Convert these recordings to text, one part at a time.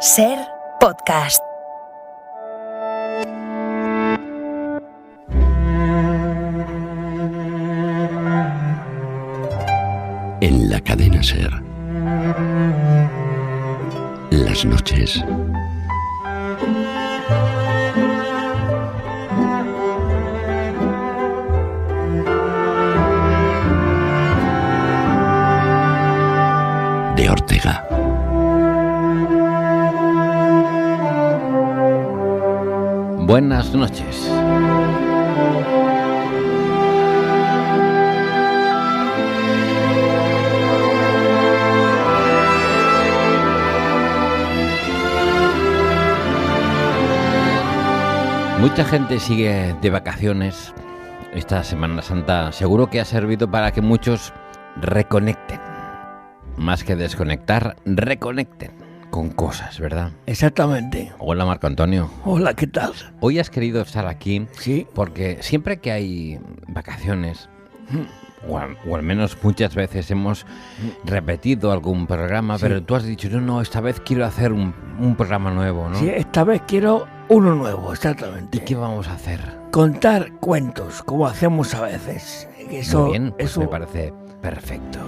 Ser podcast. En la cadena Ser. Las noches. De Ortega. Buenas noches. Mucha gente sigue de vacaciones. Esta Semana Santa seguro que ha servido para que muchos reconecten. Más que desconectar, reconecten con cosas, ¿verdad? Exactamente. Hola, Marco Antonio. Hola, ¿qué tal? Hoy has querido estar aquí, Sí. porque siempre que hay vacaciones, o al menos muchas veces hemos repetido algún programa, Sí. pero tú has dicho, no, esta vez quiero hacer un programa nuevo, ¿no? Sí, esta vez quiero uno nuevo, exactamente. ¿Y qué vamos a hacer? Contar cuentos, como hacemos a veces. Eso, Muy bien, pues eso me parece perfecto.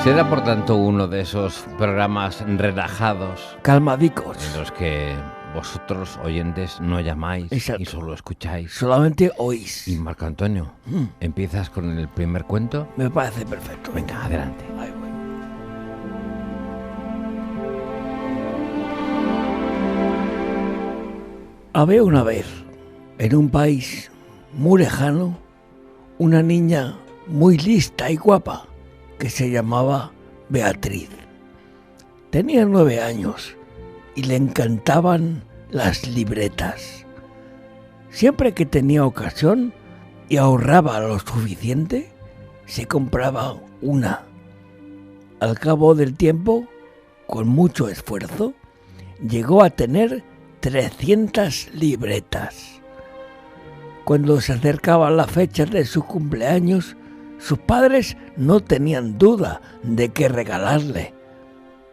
Será por tanto uno de esos programas relajados calmadicos. en los que vosotros, oyentes, no llamáis Exacto. y solo escucháis. Solamente oís. Y Marco Antonio, ¿empiezas con el primer cuento? Me parece perfecto. Venga, adelante. Ahí voy. Había una vez, en un país muy lejano, una niña muy lista y guapa que se llamaba Beatriz. Tenía 9 años y le encantaban las libretas. Siempre que tenía ocasión y ahorraba lo suficiente, se compraba una. Al cabo del tiempo, con mucho esfuerzo, llegó a tener 300 libretas. Cuando se acercaba la fecha de su cumpleaños, sus padres no tenían duda de qué regalarle.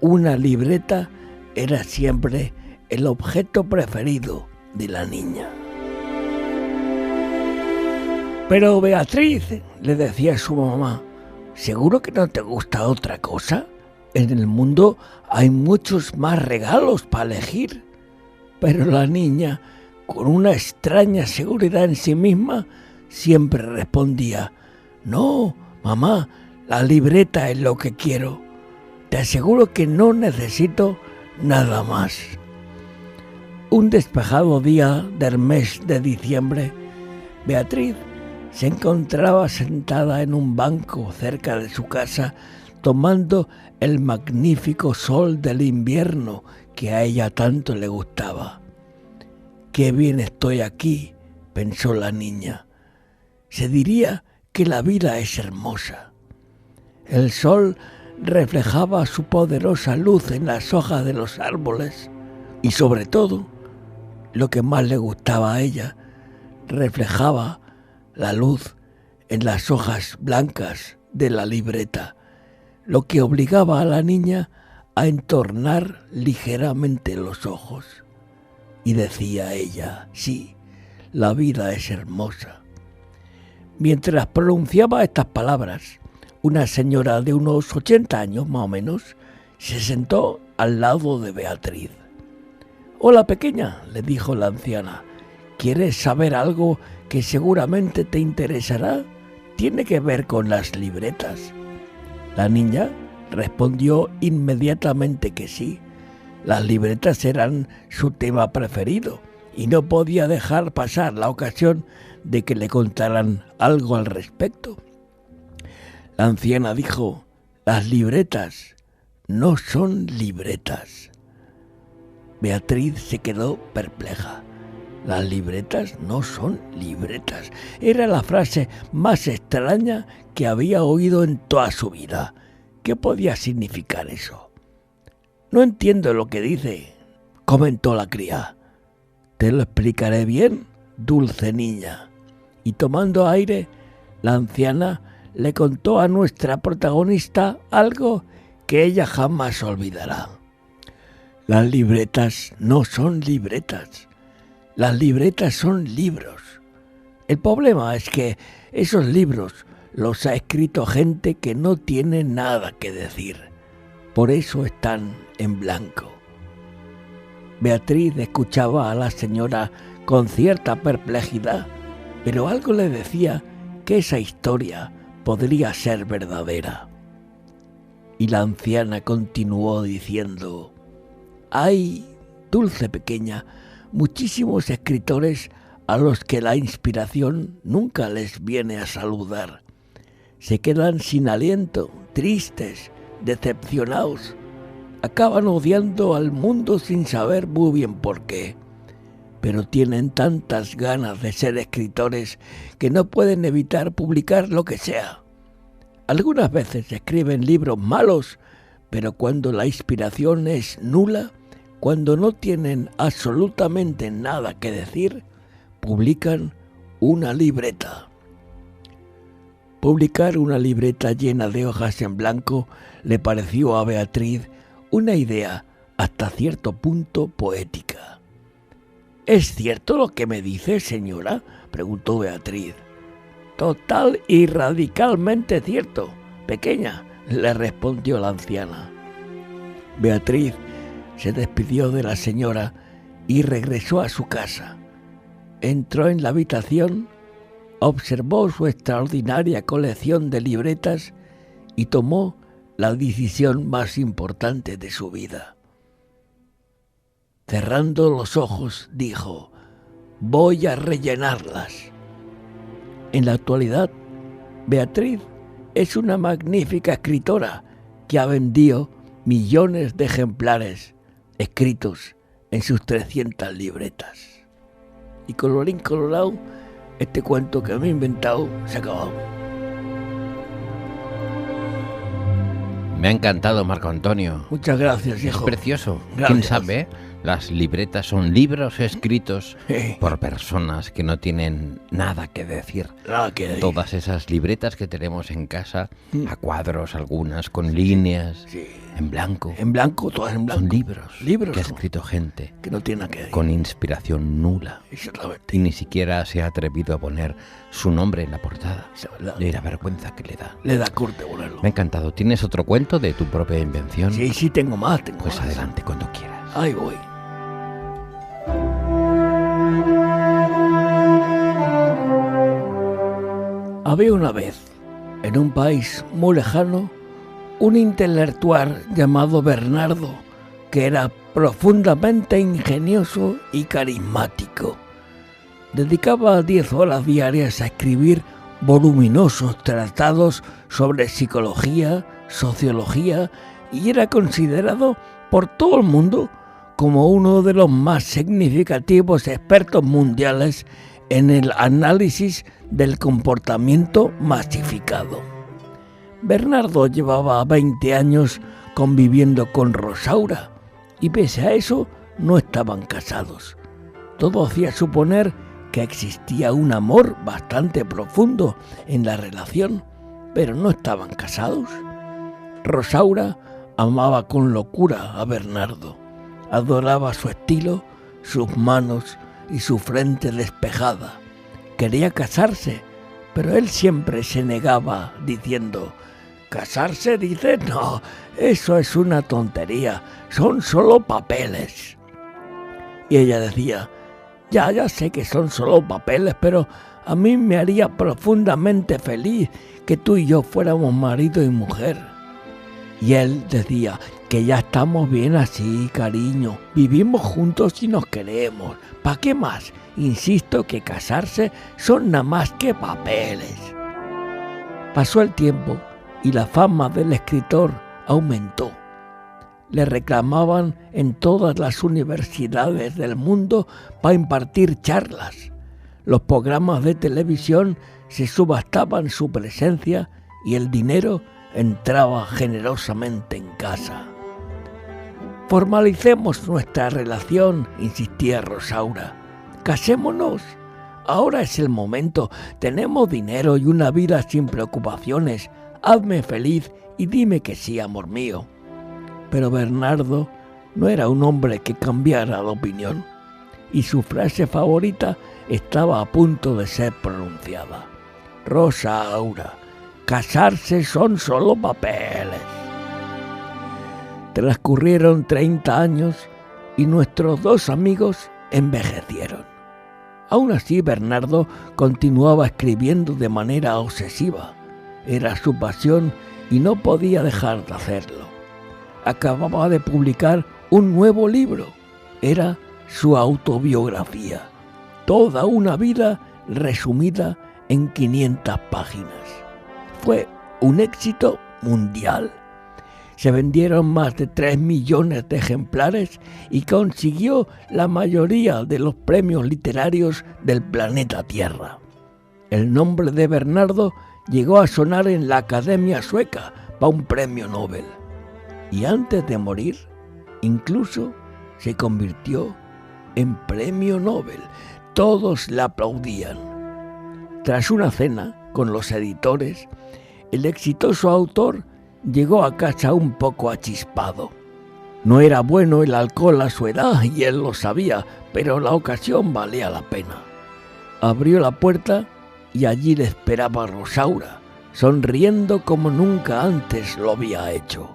Una libreta era siempre el objeto preferido de la niña. Pero Beatriz, le decía su mamá, ¿seguro que no te gusta otra cosa? En el mundo hay muchos más regalos para elegir. Pero la niña, con una extraña seguridad en sí misma, siempre respondía, no, mamá, la libreta es lo que quiero. Te aseguro que no necesito nada más. Un despejado día del mes de diciembre, Beatriz se encontraba sentada en un banco cerca de su casa, tomando el magnífico sol del invierno que a ella tanto le gustaba. Qué bien estoy aquí, pensó la niña. Se diría que la vida es hermosa. El sol reflejaba su poderosa luz en las hojas de los árboles y, sobre todo, lo que más le gustaba a ella, reflejaba la luz en las hojas blancas de la libreta, lo que obligaba a la niña a entornar ligeramente los ojos. Y decía ella, sí, la vida es hermosa. Mientras pronunciaba estas palabras, una señora de unos 80 años más o menos se sentó al lado de Beatriz. Hola, pequeña, le dijo la anciana, ¿quieres saber algo que seguramente te interesará? Tiene que ver con las libretas. La niña respondió inmediatamente que sí. Las libretas eran su tema preferido y no podía dejar pasar la ocasión de que le contaran algo al respecto. La anciana dijo, las libretas no son libretas. Beatriz se quedó perpleja. Las libretas no son libretas. Era la frase más extraña que había oído en toda su vida. ¿Qué podía significar eso? No entiendo lo que dice, comentó la cría. Te lo explicaré bien, dulce niña. Y tomando aire, la anciana le contó a nuestra protagonista algo que ella jamás olvidará. Las libretas no son libretas. Las libretas son libros. El problema es que esos libros los ha escrito gente que no tiene nada que decir. Por eso están en blanco. Beatriz escuchaba a la señora con cierta perplejidad, pero algo le decía que esa historia podría ser verdadera. Y la anciana continuó diciendo: hay, dulce pequeña, muchísimos escritores a los que la inspiración nunca les viene a saludar. Se quedan sin aliento, tristes, decepcionados. Acaban odiando al mundo sin saber muy bien por qué. Pero tienen tantas ganas de ser escritores que no pueden evitar publicar lo que sea. Algunas veces escriben libros malos, pero cuando la inspiración es nula, cuando no tienen absolutamente nada que decir, publican una libreta. Publicar una libreta llena de hojas en blanco le pareció a Beatriz una idea hasta cierto punto poética. ¿Es cierto lo que me dice, señora?, preguntó Beatriz. Total y radicalmente cierto, pequeña, le respondió la anciana. Beatriz se despidió de la señora y regresó a su casa. Entró en la habitación, observó su extraordinaria colección de libretas y tomó la decisión más importante de su vida. Cerrando los ojos, dijo: voy a rellenarlas. En la actualidad, Beatriz es una magnífica escritora que ha vendido millones de ejemplares escritos en sus 300 libretas. Y colorín colorado, este cuento que me he inventado se ha acabado. Me ha encantado, Marco Antonio. Muchas gracias, hijo. Es precioso. Gracias. ¿Quién sabe? Las libretas son libros escritos por personas que no tienen nada que decir. Nada que decir. Todas esas libretas que tenemos en casa, a cuadros, algunas con líneas, en blanco. En blanco, todas en blanco. Son libros que ha escrito gente que no tiene nada que decir. Con inspiración nula. Exactamente. Y ni siquiera se ha atrevido a poner su nombre en la portada. De la vergüenza que le da. Le da corte ponerlo. Me ha encantado. ¿Tienes otro cuento de tu propia invención? Sí, tengo más. Pues adelante, cuando quieras. Ahí voy. Había una vez, en un país muy lejano, un intelectual llamado Bernardo, que era profundamente ingenioso y carismático. Dedicaba 10 horas diarias a escribir voluminosos tratados sobre psicología, sociología, y era considerado por todo el mundo como uno de los más significativos expertos mundiales en el análisis del comportamiento masificado. Bernardo llevaba 20 años conviviendo con Rosaura y pese a eso no estaban casados. Todo hacía suponer que existía un amor bastante profundo en la relación, pero no estaban casados. Rosaura amaba con locura a Bernardo, adoraba su estilo, sus manos y su frente despejada. Quería casarse, pero él siempre se negaba diciendo: ¿casarse? Dice, no, eso es una tontería, son solo papeles. Y ella decía: ya sé que son solo papeles, pero a mí me haría profundamente feliz que tú y yo fuéramos marido y mujer. Y él decía: que ya estamos bien así, cariño, vivimos juntos y nos queremos, ¿para qué más? Insisto que casarse son nada más que papeles. Pasó el tiempo y la fama del escritor aumentó. Le reclamaban en todas las universidades del mundo para impartir charlas. Los programas de televisión se subastaban su presencia y el dinero entraba generosamente en casa. Formalicemos nuestra relación, insistía Rosaura. Casémonos. Ahora es el momento. Tenemos dinero y una vida sin preocupaciones. Hazme feliz y dime que sí, amor mío. Pero Bernardo no era un hombre que cambiara de opinión, y su frase favorita estaba a punto de ser pronunciada. Rosaura, casarse son solo papeles. Transcurrieron 30 años y nuestros dos amigos envejecieron. Aún así, Bernardo continuaba escribiendo de manera obsesiva. Era su pasión y no podía dejar de hacerlo. Acababa de publicar un nuevo libro. Era su autobiografía. Toda una vida resumida en 500 páginas. Fue un éxito mundial. Se vendieron más de 3 millones de ejemplares y consiguió la mayoría de los premios literarios del planeta Tierra. El nombre de Bernardo llegó a sonar en la Academia Sueca para un premio Nobel. Y antes de morir, incluso se convirtió en premio Nobel. Todos le aplaudían. Tras una cena con los editores, el exitoso autor llegó a casa un poco achispado. No era bueno el alcohol a su edad y él lo sabía, pero la ocasión valía la pena. Abrió la puerta y allí le esperaba Rosaura, sonriendo como nunca antes lo había hecho.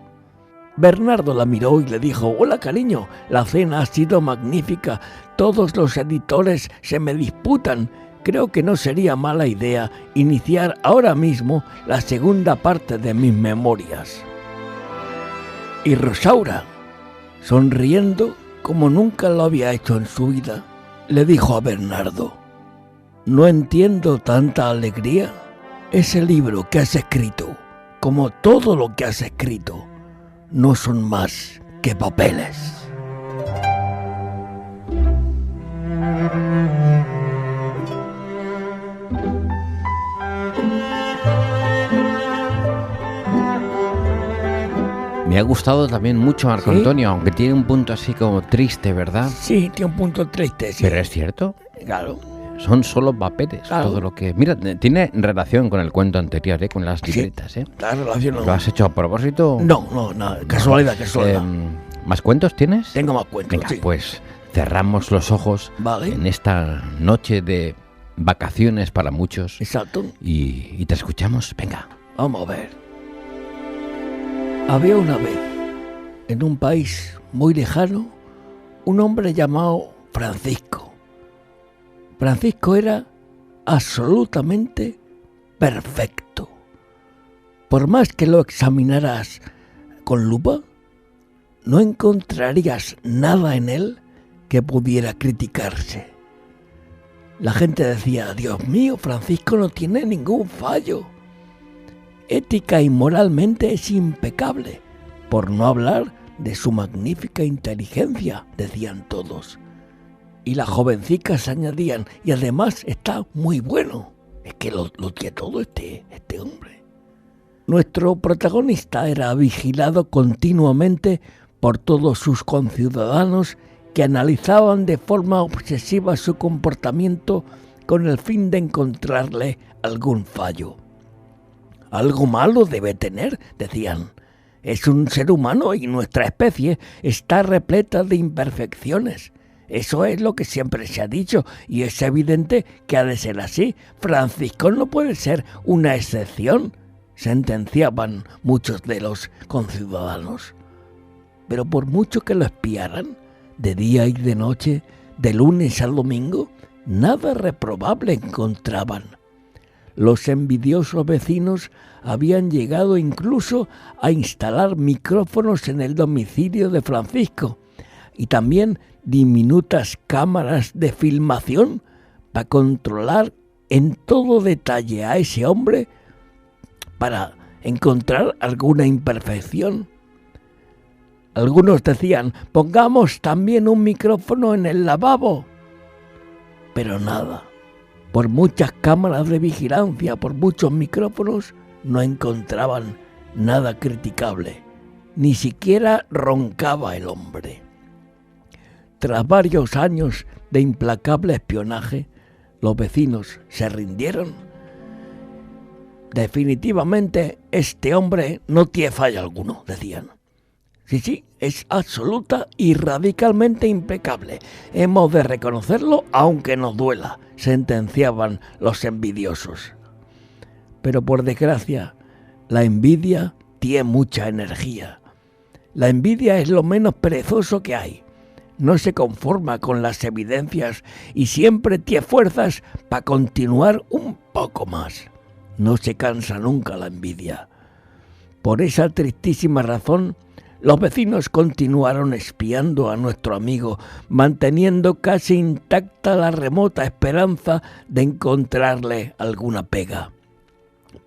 Bernardo la miró y le dijo: «Hola, cariño, la cena ha sido magnífica. Todos los editores se me disputan. Creo que no sería mala idea iniciar ahora mismo la segunda parte de mis memorias». Y Rosaura, sonriendo como nunca lo había hecho en su vida, le dijo a Bernardo: «No entiendo tanta alegría. Ese libro que has escrito, como todo lo que has escrito, no son más que papeles». Me ha gustado también mucho, Marco ¿Sí? Antonio, aunque tiene un punto así como triste, ¿verdad? Sí, tiene un punto triste, sí. Pero es cierto, Claro. son solo papeles, Claro. todo lo que... Mira, tiene relación con el cuento anterior, con las Sí. libretas, La relación ¿Lo has hecho a propósito? No, casualidad. ¿Más cuentos tienes? Tengo más cuentos, Venga, sí. pues cerramos los ojos Vale. en esta noche de vacaciones para muchos Exacto. y te escuchamos. Venga. Vamos a ver. Había una vez, en un país muy lejano, un hombre llamado Francisco. Francisco era absolutamente perfecto. Por más que lo examinaras con lupa, no encontrarías nada en él que pudiera criticarse. La gente decía: «Dios mío, Francisco no tiene ningún fallo. Ética y moralmente es impecable, por no hablar de su magnífica inteligencia», decían todos. Y las jovencicas añadían: «Y además está muy bueno». Es que lo tiene todo este hombre. Nuestro protagonista era vigilado continuamente por todos sus conciudadanos, que analizaban de forma obsesiva su comportamiento con el fin de encontrarle algún fallo. «Algo malo debe tener», decían. «Es un ser humano y nuestra especie está repleta de imperfecciones. Eso es lo que siempre se ha dicho y es evidente que ha de ser así. Francisco no puede ser una excepción», sentenciaban muchos de los conciudadanos. Pero por mucho que lo espiaran, de día y de noche, de lunes al domingo, nada reprobable encontraban. Los envidiosos vecinos habían llegado incluso a instalar micrófonos en el domicilio de Francisco y también diminutas cámaras de filmación para controlar en todo detalle a ese hombre para encontrar alguna imperfección. Algunos decían: «Pongamos también un micrófono en el lavabo». Pero nada. Por muchas cámaras de vigilancia, por muchos micrófonos, no encontraban nada criticable, ni siquiera roncaba el hombre. Tras varios años de implacable espionaje, los vecinos se rindieron. Definitivamente este hombre no tiene falla alguno, decían. Sí, es absoluta y radicalmente impecable. Hemos de reconocerlo aunque nos duela, sentenciaban los envidiosos. Pero por desgracia, la envidia tiene mucha energía. La envidia es lo menos perezoso que hay. No se conforma con las evidencias y siempre tiene fuerzas para continuar un poco más. No se cansa nunca la envidia. Por esa tristísima razón, los vecinos continuaron espiando a nuestro amigo, manteniendo casi intacta la remota esperanza de encontrarle alguna pega.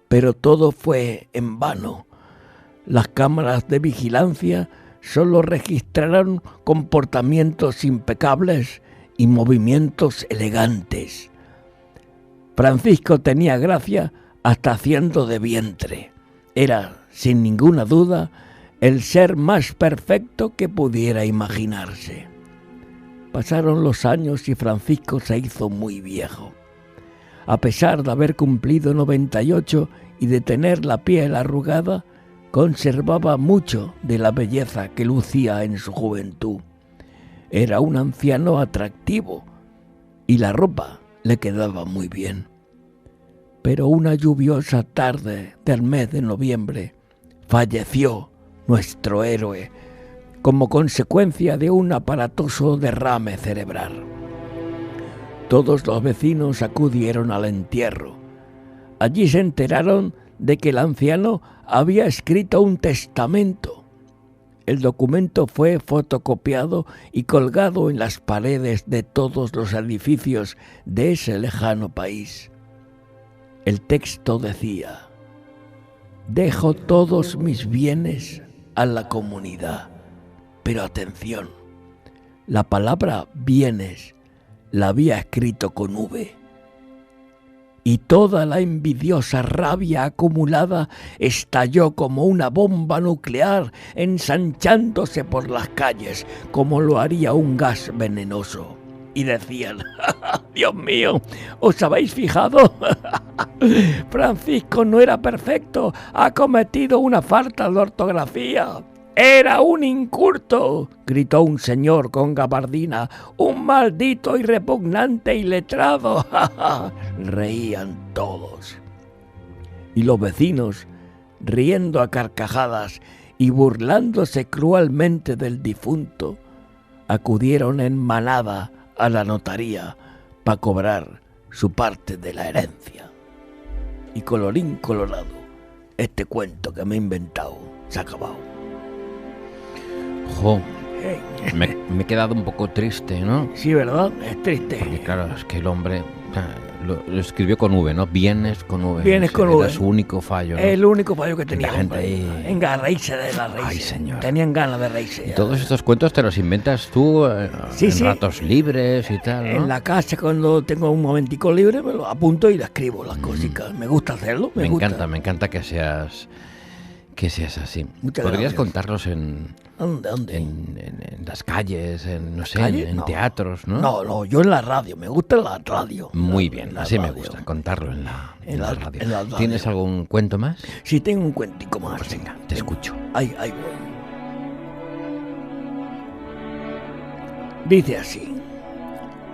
Pero todo fue en vano. Las cámaras de vigilancia solo registraron comportamientos impecables y movimientos elegantes. Francisco tenía gracia hasta haciendo de vientre. Era, sin ninguna duda, el ser más perfecto que pudiera imaginarse. Pasaron los años y Francisco se hizo muy viejo. A pesar de haber cumplido 98 y de tener la piel arrugada, conservaba mucho de la belleza que lucía en su juventud. Era un anciano atractivo y la ropa le quedaba muy bien. Pero una lluviosa tarde del mes de noviembre falleció nuestro héroe como consecuencia de un aparatoso derrame cerebral. Todos los vecinos acudieron al entierro. Allí se enteraron de que el anciano había escrito un testamento. El documento fue fotocopiado y colgado en las paredes de todos los edificios de ese lejano país. El texto decía: dejo todos mis bienes a la comunidad. Pero atención, la palabra bienes la había escrito con V. Y toda la envidiosa rabia acumulada estalló como una bomba nuclear, ensanchándose por las calles, como lo haría un gas venenoso. Y decían: Dios mío, ¿os habéis fijado? Francisco no era perfecto, ha cometido una falta de ortografía. ¡Era un inculto!, gritó un señor con gabardina. ¡Un maldito y repugnante iletrado! Reían todos. Y los vecinos, riendo a carcajadas y burlándose cruelmente del difunto, acudieron en manada a la notaría para cobrar su parte de la herencia. Y colorín colorado, este cuento que me he inventado se ha acabado. Jo, me he quedado un poco triste, ¿no? Sí, ¿verdad? Es triste. Porque claro, es que el hombre lo escribió con V, ¿no? Bienes con V. Bienes con V. Era su único fallo, ¿no? El único fallo que tenía. La gente ahí... Venga, reírse de la reírse. Ay, señor. Tenían ganas de reírse. ¿Y todos estos cuentos te los inventas tú sí, en ratos libres y tal, ¿no? En la casa, cuando tengo un momentico libre, me lo apunto y le escribo las cositas. Me gusta hacerlo, me gusta. Me encanta que seas así. Muchas ¿Podrías gracias. contarlos en ¿Dónde? En las calles, no sé, en No. teatros, ¿no? No, yo en la radio, me gusta la radio. Muy bien, así me radio. gusta, contarlo en la radio. en la radio. ¿Tienes algún cuento más? Sí, tengo un cuentico más. Pues venga, te escucho. Ahí voy. Dice así: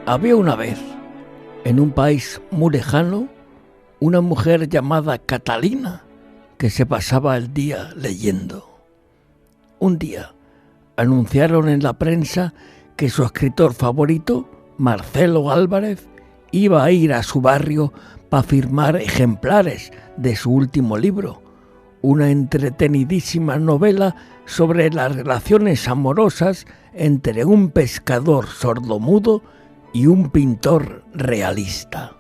había una vez, en un país muy lejano, una mujer llamada Catalina que se pasaba el día leyendo. Un día anunciaron en la prensa que su escritor favorito, Marcelo Álvarez, iba a ir a su barrio para firmar ejemplares de su último libro, una entretenidísima novela sobre las relaciones amorosas entre un pescador sordomudo y un pintor realista.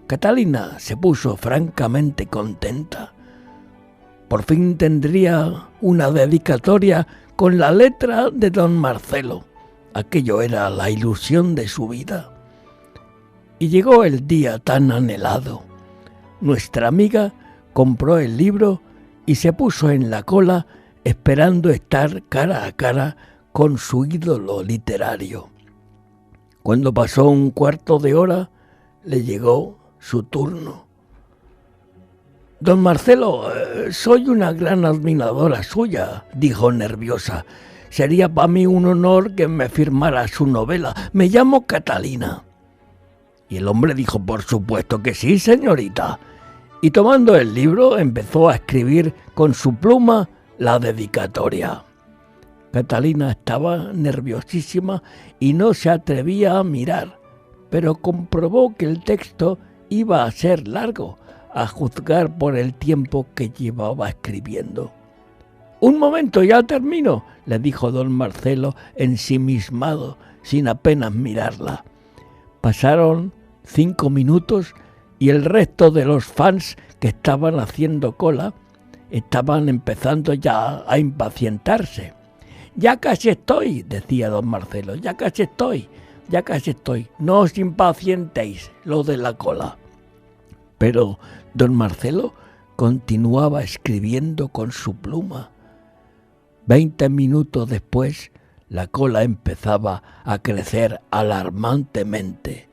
Catalina se puso francamente contenta. Por fin tendría una dedicatoria con la letra de don Marcelo. Aquello era la ilusión de su vida. Y llegó el día tan anhelado. Nuestra amiga compró el libro y se puso en la cola esperando estar cara a cara con su ídolo literario. Cuando pasó un cuarto de hora, le llegó su turno. Don Marcelo, soy una gran admiradora suya, dijo nerviosa. Sería para mí un honor que me firmara su novela. Me llamo Catalina. Y el hombre dijo, por supuesto que sí, señorita. Y tomando el libro, empezó a escribir con su pluma la dedicatoria. Catalina estaba nerviosísima y no se atrevía a mirar, pero comprobó que el texto iba a ser largo, a juzgar por el tiempo que llevaba escribiendo. «Un momento, ya termino», le dijo don Marcelo ensimismado, sin apenas mirarla. Pasaron 5 minutos y el resto de los fans que estaban haciendo cola estaban empezando ya a impacientarse. «Ya casi estoy», decía don Marcelo, ya casi estoy. No os impacientéis, lo de la cola». Pero don Marcelo continuaba escribiendo con su pluma. 20 minutos después, la cola empezaba a crecer alarmantemente.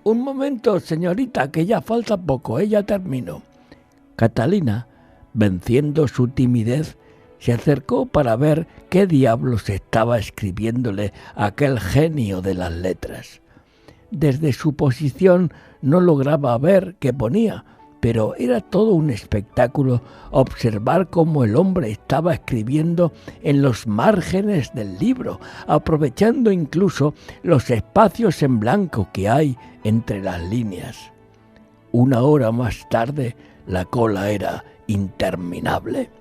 «Un momento, señorita, que ya falta poco, ya termino». Catalina, venciendo su timidez, se acercó para ver qué diablos estaba escribiéndole aquel genio de las letras. Desde su posición no lograba ver qué ponía, pero era todo un espectáculo observar cómo el hombre estaba escribiendo en los márgenes del libro, aprovechando incluso los espacios en blanco que hay entre las líneas. 1 hora más tarde, la cola era interminable.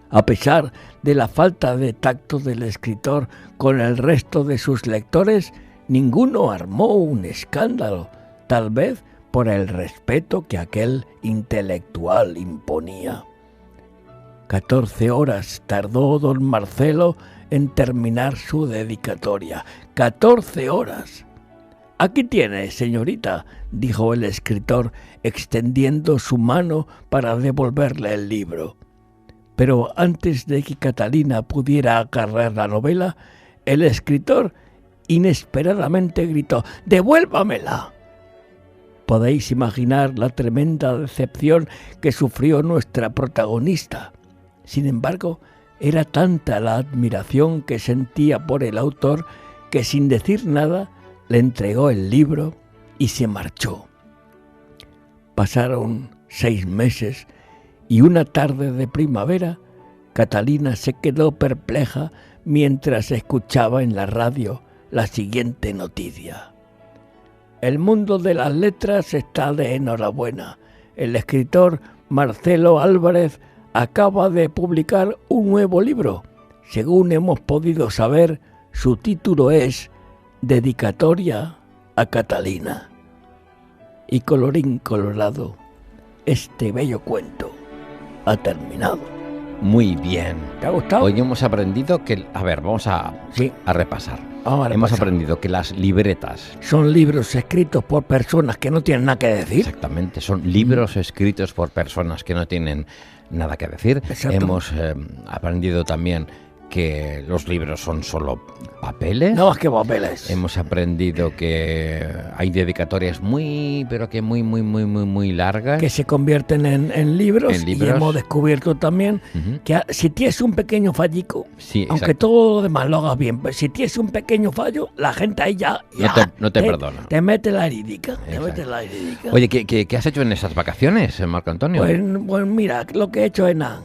A pesar de la falta de tacto del escritor con el resto de sus lectores, ninguno armó un escándalo, tal vez por el respeto que aquel intelectual imponía. 14 horas tardó don Marcelo en terminar su dedicatoria. 14 horas. «Aquí tiene, señorita», dijo el escritor, extendiendo su mano para devolverle el libro. Pero antes de que Catalina pudiera agarrar la novela, el escritor inesperadamente gritó: «¡Devuélvamela!». Podéis imaginar la tremenda decepción que sufrió nuestra protagonista. Sin embargo, era tanta la admiración que sentía por el autor que sin decir nada le entregó el libro y se marchó. Pasaron 6 meses y una tarde de primavera, Catalina se quedó perpleja mientras escuchaba en la radio la siguiente noticia. «El mundo de las letras está de enhorabuena. El escritor Marcelo Álvarez acaba de publicar un nuevo libro. Según hemos podido saber, su título es Dedicatoria a Catalina». Y colorín colorado, este bello cuento ha terminado. Muy bien. ¿Te ha gustado? Hoy hemos aprendido que... A ver, vamos a repasar. Hemos aprendido que las libretas... son libros escritos por personas que no tienen nada que decir. Exactamente, son libros escritos por personas que no tienen nada que decir. Exacto. Hemos aprendido también que los libros son solo papeles. No más que papeles. Hemos aprendido que hay dedicatorias muy largas. Que se convierten en libros. Y hemos descubierto también que si tienes un pequeño fallico, sí, aunque todo lo demás lo hagas bien, pues si tienes un pequeño fallo, la gente ahí ya no te perdona. Te mete la herídica. Oye, ¿qué has hecho en esas vacaciones, Marco Antonio? Pues mira, lo que he hecho es nada.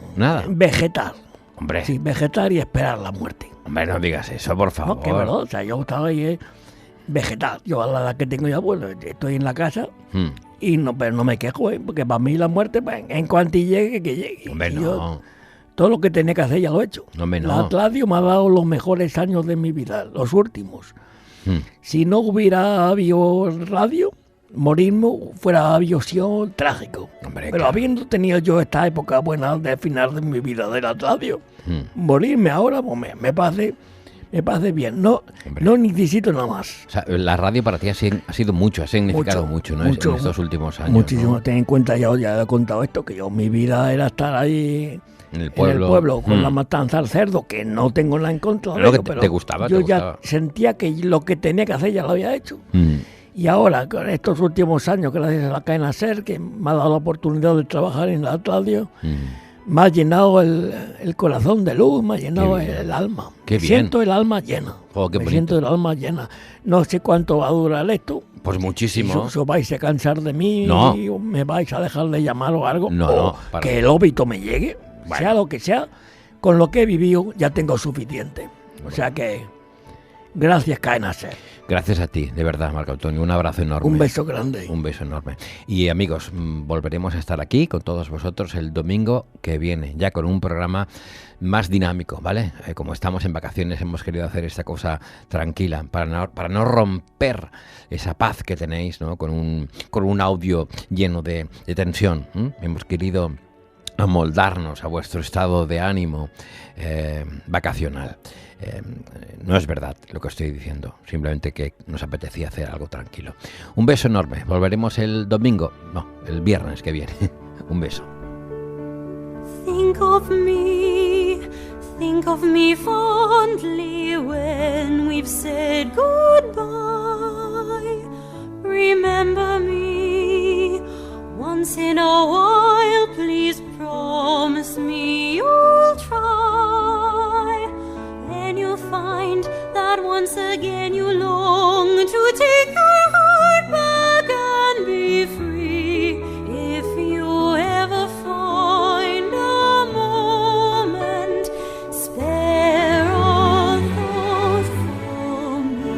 Vegetar. Hombre. Sí, vegetar y esperar la muerte. Hombre, no digas eso, por favor. No, que verdad, o sea, yo estaba ahí vegetar. Yo a la edad que tengo ya, bueno, estoy en la casa y pero no me quejo, porque para mí la muerte, pues, en cuanto llegue, que llegue. Hombre, yo, todo lo que tenía que hacer ya lo he hecho. Hombre, no. La Atladio me ha dado los mejores años de mi vida, los últimos. Si no hubiera habido radio, morirme habido sido trágico. Hombre, pero claro. habiendo tenido yo esta época buena de final de mi vida de la radio, morirme ahora pues me parece bien. No necesito nada más. O sea, la radio para ti ha sido mucho, ha significado mucho, ¿no? En estos últimos años. Muchísimo. ¿No? Ten en cuenta, ya he contado esto, que yo mi vida era estar ahí En el pueblo, con la matanza al cerdo, que no tengo nada en contra de Lo que ello, pero te gustaba, yo te ya gustaba. sentía que lo que tenía que hacer ya lo había hecho. Y ahora, con estos últimos años, gracias a la cadena SER, que me ha dado la oportunidad de trabajar en la radio, me ha llenado el corazón de luz, me ha llenado el alma. Qué Me bien. siento el alma llena. Oh, qué me bonito. siento el alma llena. No sé cuánto va a durar esto. Pues muchísimo. Si os vais a cansar de mí, No. o me vais a dejar de llamar o algo, No, o no, para que el óbito me llegue, Bueno. sea lo que sea, con lo que he vivido ya tengo suficiente. O sea que, gracias, cadena SER. Gracias a ti, de verdad, Marco Antonio. Un abrazo enorme. Un beso grande. Un beso enorme. Y amigos, volveremos a estar aquí con todos vosotros el domingo que viene, ya con un programa más dinámico, ¿vale? Como estamos en vacaciones, hemos querido hacer esta cosa tranquila, para no romper esa paz que tenéis, ¿no? Con un audio lleno de tensión. Hemos querido amoldarnos a vuestro estado de ánimo vacacional. No es verdad lo que estoy diciendo, simplemente que nos apetecía hacer algo tranquilo. Un beso enorme, volveremos el domingo, no, el viernes que viene. Un beso. Think of me fondly when we've said goodbye. Remember me once in a while, please promise me you'll try. Then you'll find that once again you long to take your heart back and be free. If you ever find a moment, spare a thought for me.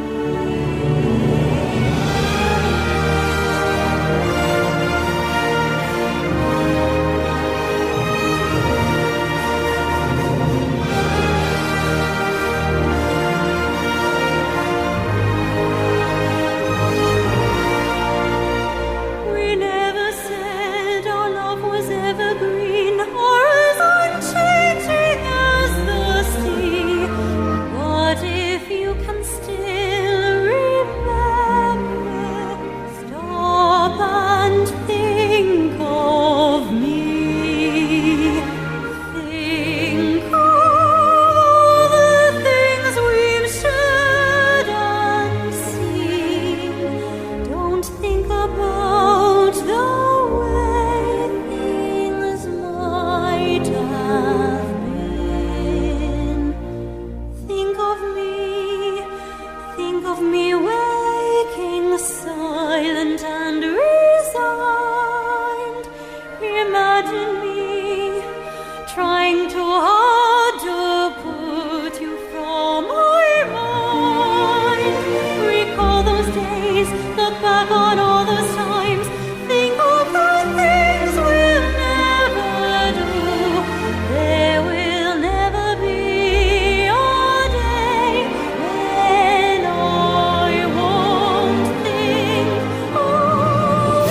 We never said our love was evergreen or as unchanging as the sea. But if you can still remember, stop and think of me. Think of all the things we've shared and seen. Don't think about the way things might have been. Think of me waking silent and resigned. Imagine me trying too hard to put you from my mind. Recall those days, look back on all those times. Think of the things we'll never do. There will never be a day when I won't think of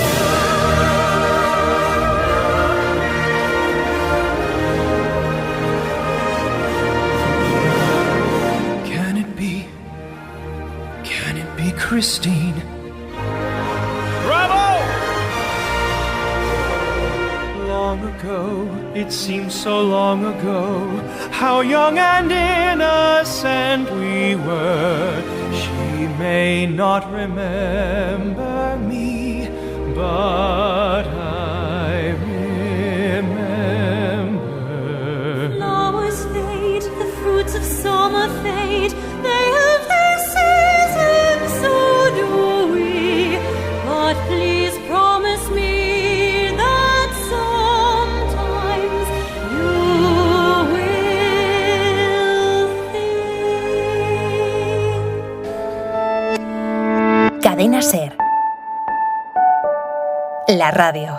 Can it be Christine? Bravo! Long ago, it seems so long ago, how young and innocent we were. She may not remember me, but I remember. Flowers fade, the fruits of summer fade. They have their seasons, so do we. But please promise me that sometimes you will think. Cadena SER. La radio.